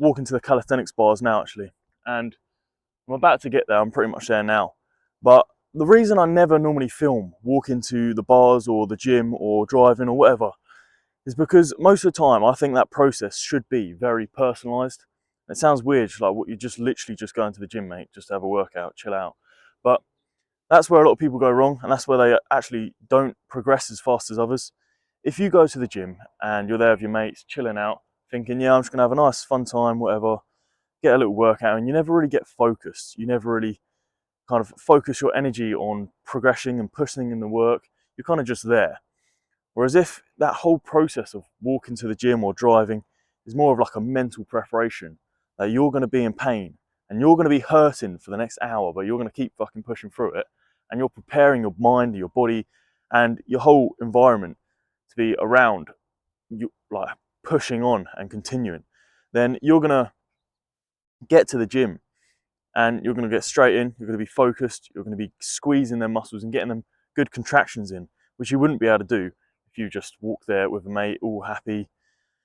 walking to the calisthenics bars now actually, and I'm about to get there. I'm pretty much there now. But the reason I never normally film walking to the bars or the gym or driving or whatever is because most of the time I think that process should be very personalised. It sounds weird, like what you're just literally just going to the gym, mate, just to have a workout, chill out. But that's where a lot of people go wrong, and that's where they actually don't progress as fast as others. If you go to the gym and you're there with your mates, chilling out, thinking, yeah, I'm just gonna have a nice fun time, whatever, get a little workout, and you never really get focused. You never really kind of focus your energy on progressing and pushing in the work. You're kind of just there. Whereas if that whole process of walking to the gym or driving is more of like a mental preparation, that you're going to be in pain and you're going to be hurting for the next hour, but you're going to keep fucking pushing through it, and you're preparing your mind, your body, and your whole environment to be around you, like pushing on and continuing, then you're going to get to the gym and you're going to get straight in, you're going to be focused, you're going to be squeezing their muscles and getting them good contractions in, which you wouldn't be able to do if you just walk there with a mate all happy.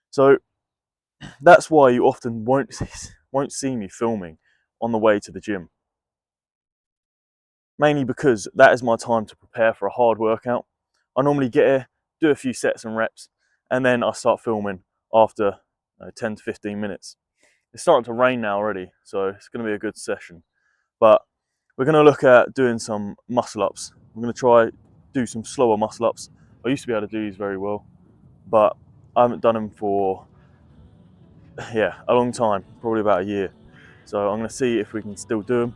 So that's why you often won't see me filming on the way to the gym. Mainly because that is my time to prepare for a hard workout. I normally get here, do a few sets and reps, and then I start filming after 10 to 15 minutes. It's starting to rain now already, so it's going to be a good session. But we're going to look at doing some muscle ups. I'm going to try do some slower muscle ups. I used to be able to do these very well, but I haven't done them for a long time, probably about a year. So I'm going to see if we can still do them,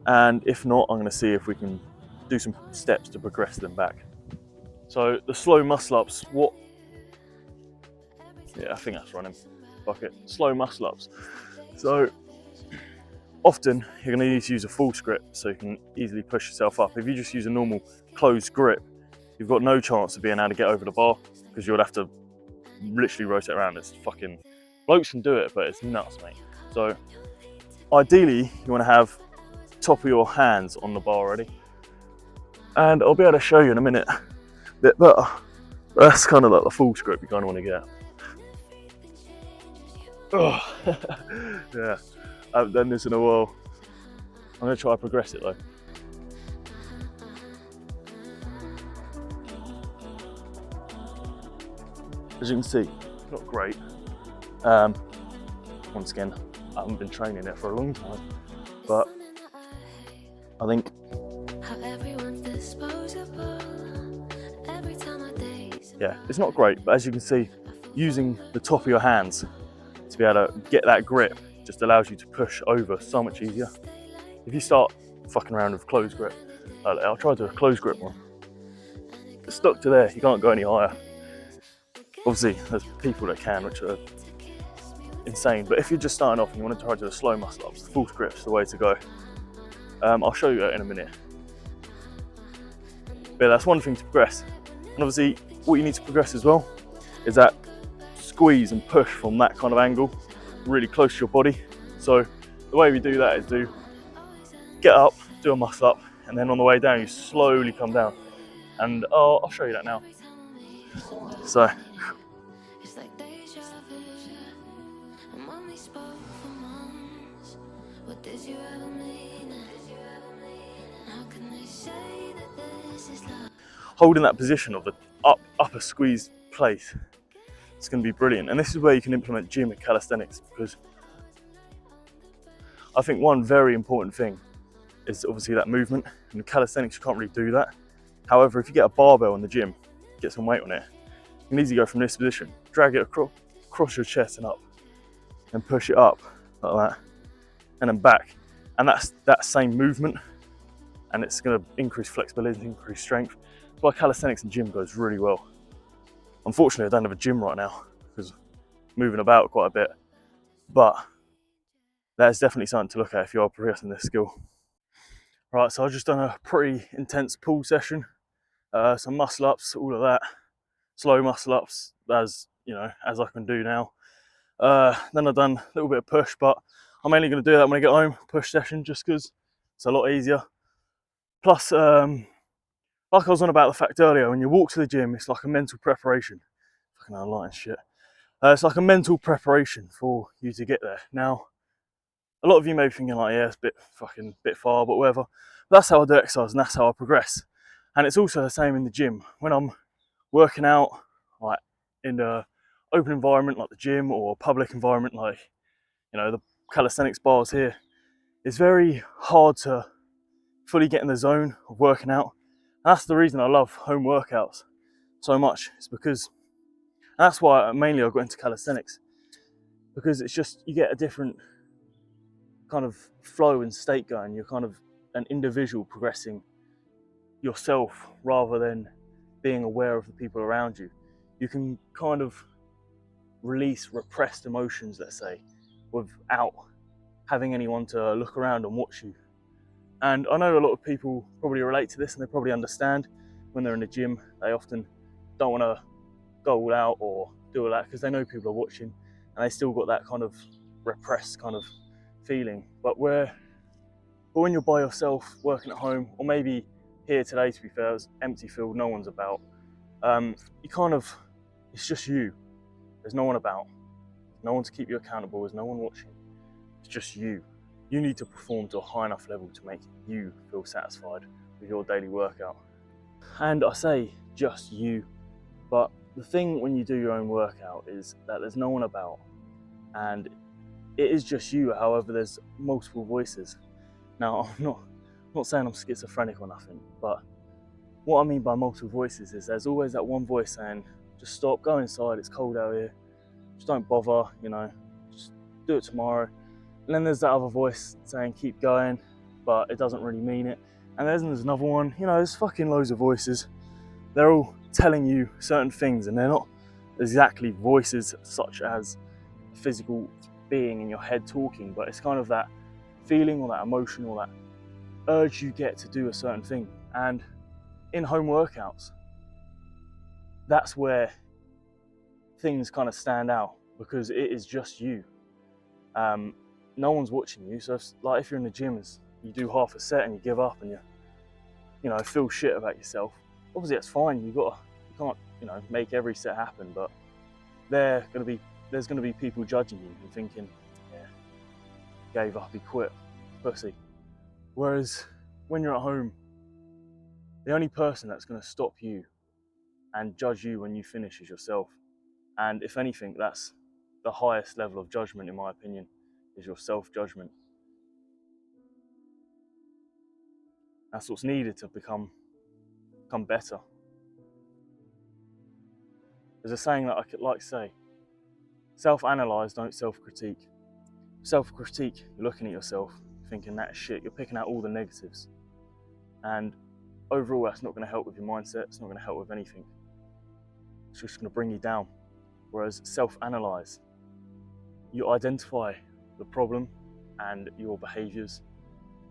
and if not, I'm going to see if we can do some steps to progress them back. So the slow muscle ups, I think that's running. Fuck it. Slow muscle ups. So often you're going to need to use a full grip so you can easily push yourself up. If you just use a normal closed grip, you've got no chance of being able to get over the bar, because you'll have to literally rotate around. It's fucking, blokes can do it, but it's nuts, mate. So ideally you want to have top of your hands on the bar already, and I'll be able to show you in a minute a bit better. That's kind of like the full grip you kind of want to get. Oh, yeah, I haven't done this in a while. I'm going to try to progress it though. As you can see, not great. Once again, I haven't been training it for a long time, but I think it's not great, but as you can see, using the top of your hands to be able to get that grip just allows you to push over so much easier. If you start fucking around with closed grip, I'll try to do a closed grip one. It's stuck to there, you can't go any higher. Obviously, there's people that can, which are insane, but if you're just starting off and you want to try to do a slow muscle ups, the full grip's the way to go. I'll show you that in a minute. But that's one thing to progress. And obviously, what you need to progress as well is that squeeze and push from that kind of angle, really close to your body. So the way we do that is get up, do a muscle up, and then on the way down, you slowly come down. And I'll show you that now. So. Holding that position of the upper squeeze place, it's going to be brilliant. And this is where you can implement gym and calisthenics, because I think one very important thing is obviously that movement. In calisthenics, you can't really do that. However, if you get a barbell in the gym, get some weight on it, you can easily go from this position, drag it across your chest and up, and push it up like that, and then back. And that's that same movement, and it's going to increase flexibility, increase strength. That's why calisthenics and gym goes really well. Unfortunately, I don't have a gym right now because I'm moving about quite a bit, but that's definitely something to look at if you are progressing this skill. Right, so I've just done a pretty intense pull session, some muscle ups, all of that, slow muscle ups, as I can do now. Then I've done a little bit of push, but I'm mainly going to do that when I get home, push session, just because it's a lot easier. Plus, like I was on about the fact earlier, when you walk to the gym, it's like a mental preparation. Fucking hell, light and shit. It's like a mental preparation for you to get there. Now, a lot of you may be thinking like, yeah, it's a bit far, but whatever. But that's how I do exercise and that's how I progress. And it's also the same in the gym. When I'm working out, like in an open environment like the gym or a public environment like, the calisthenics bars here, it's very hard to fully get in the zone of working out. And that's the reason I love home workouts so much. It's because that's why mainly I got into calisthenics, because it's just you get a different kind of flow and state going. You're kind of an individual progressing yourself rather than being aware of the people around you. You can kind of release repressed emotions, let's say, without having anyone to look around and watch you. And I know a lot of people probably relate to this and they probably understand when they're in the gym, they often don't want to go all out or do all that because they know people are watching and they still got that kind of repressed kind of feeling. But when you're by yourself working at home, or maybe here today, to be fair, it's empty field, no one's about, it's just you. There's no one about, no one to keep you accountable, there's no one watching. It's just you. You need to perform to a high enough level to make you feel satisfied with your daily workout. And I say just you, but the thing when you do your own workout is that there's no one about and it is just you. However, there's multiple voices. Now, I'm not saying I'm schizophrenic or nothing, but what I mean by multiple voices is there's always that one voice saying, just stop, go inside, it's cold out here, just don't bother, just do it tomorrow. And then there's that other voice saying, keep going, but it doesn't really mean it. And then there's another one, there's fucking loads of voices. They're all telling you certain things and they're not exactly voices such as a physical being in your head talking, but it's kind of that feeling or that emotion or that urge you get to do a certain thing. And in home workouts, that's where things kind of stand out because it is just you. No one's watching you. So if you're in the gym and you do half a set and you give up and you feel shit about yourself, obviously that's fine. You can't make every set happen, but there's gonna be people judging you and thinking, yeah, gave up, he quit, pussy. Whereas when you're at home, the only person that's gonna stop you and judge you when you finish is yourself. And if anything, that's the highest level of judgment, in my opinion, is your self-judgment. That's what's needed to become better. There's a saying that I could like to say, self-analyze, don't self-critique. Self-critique, you're looking at yourself, thinking that is shit, you're picking out all the negatives. And overall, that's not going to help with your mindset, it's not going to help with anything. It's just going to bring you down. Whereas self-analyze, you identify the problem and your behaviours,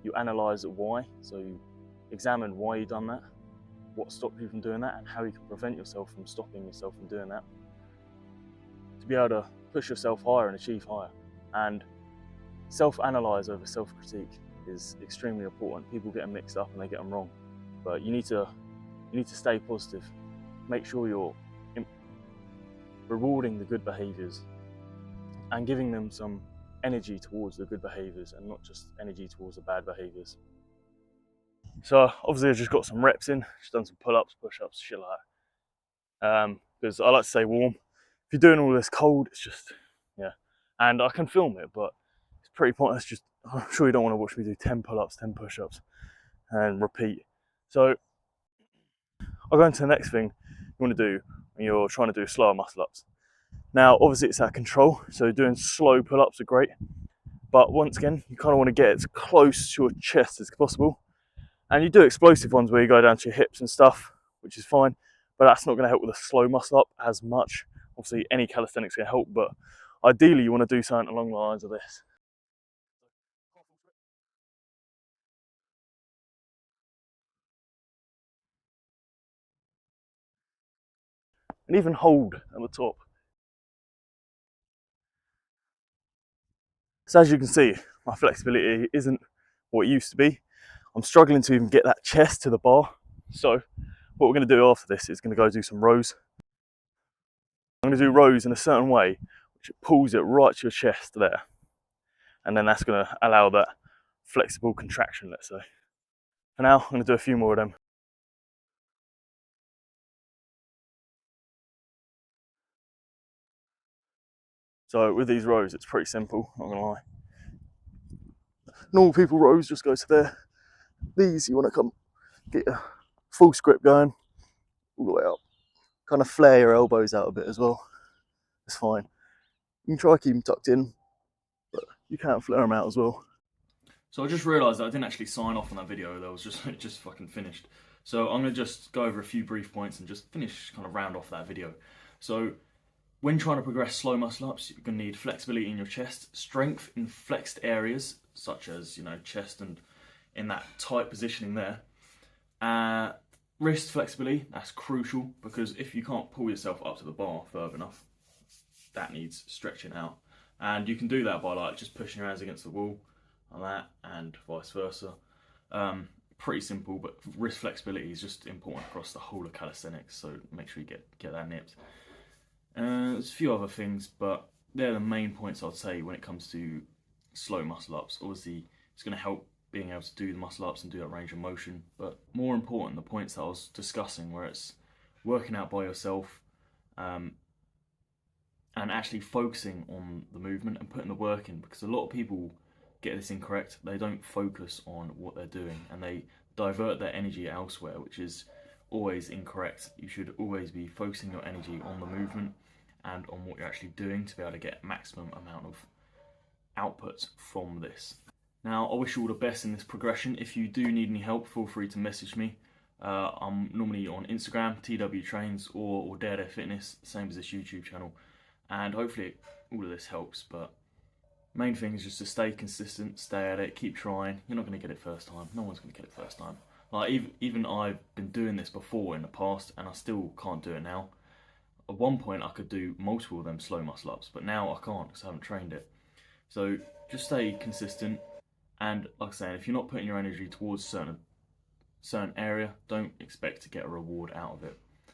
you analyse why, so you examine why you've done that, what stopped you from doing that, and how you can prevent yourself from stopping yourself from doing that, to be able to push yourself higher and achieve higher. And self-analyze over self-critique is extremely important. People get them mixed up and they get them wrong, but you need to stay positive. Make sure you're rewarding the good behaviours and giving them some energy towards the good behaviours and not just energy towards the bad behaviours. So obviously I've just got some reps in, just done some pull-ups, push-ups, shit like that. Because I like to stay warm. If you're doing all this cold, it's just, yeah. And I can film it, but it's pretty pointless. I'm sure you don't want to watch me do 10 pull-ups, 10 push-ups and repeat. So I'll go into the next thing you want to do when you're trying to do slower muscle-ups. Now, obviously it's at control, so doing slow pull-ups are great. But once again, you kind of want to get as close to your chest as possible. And you do explosive ones where you go down to your hips and stuff, which is fine, but that's not going to help with a slow muscle up as much. Obviously, any calisthenics can help, but ideally you want to do something along the lines of this. And even hold at the top. So as you can see, my flexibility isn't what it used to be. I'm struggling to even get that chest to the bar. So what we're going to do after this is going to go do some rows. I'm going to do rows in a certain way, which pulls it right to your chest there. And then that's going to allow that flexible contraction, let's say. For now, I'm going to do a few more of them. So with these rows, it's pretty simple, not going to lie. Normal people rows just go to there. These, you want to come get your full script going all the way up. Kind of flare your elbows out a bit as well. It's fine. You can try keep them tucked in, but you can't flare them out as well. So I just realised that I didn't actually sign off on that video. That was just fucking finished. So I'm going to just go over a few brief points and just finish, kind of round off that video. So when trying to progress slow muscle ups, you're going to need flexibility in your chest, strength in flexed areas, such as, you know, chest and in that tight positioning there. Wrist flexibility, that's crucial, because if you can't pull yourself up to the bar further enough, that needs stretching out. And you can do that by like just pushing your hands against the wall like that, and vice versa. Pretty simple, but wrist flexibility is just important across the whole of calisthenics, so make sure you get that nipped. There's a few other things, but they're the main points I'd say when it comes to slow muscle ups. Obviously, it's going to help being able to do the muscle ups and do that range of motion, but more important, the points that I was discussing, where it's working out by yourself, and actually focusing on the movement and putting the work in, because a lot of people get this incorrect. They don't focus on what they're doing and they divert their energy elsewhere, which is always incorrect. You should always be focusing your energy on the movement and on what you're actually doing to be able to get maximum amount of output from this. Now, I wish you all the best in this progression. If you do need any help, feel free to message me. I'm normally on Instagram, TWTrains, or Dare Dare Fitness, same as this YouTube channel. And hopefully all of this helps, but main thing is just to stay consistent, stay at it, keep trying. You're not going to get it first time. No one's going to get it first time. Like, even I've been doing this before in the past, and I still can't do it now. At one point, I could do multiple of them slow muscle ups, but now I can't because I haven't trained it. So just stay consistent, and like I say, if you're not putting your energy towards a certain area, don't expect to get a reward out of it.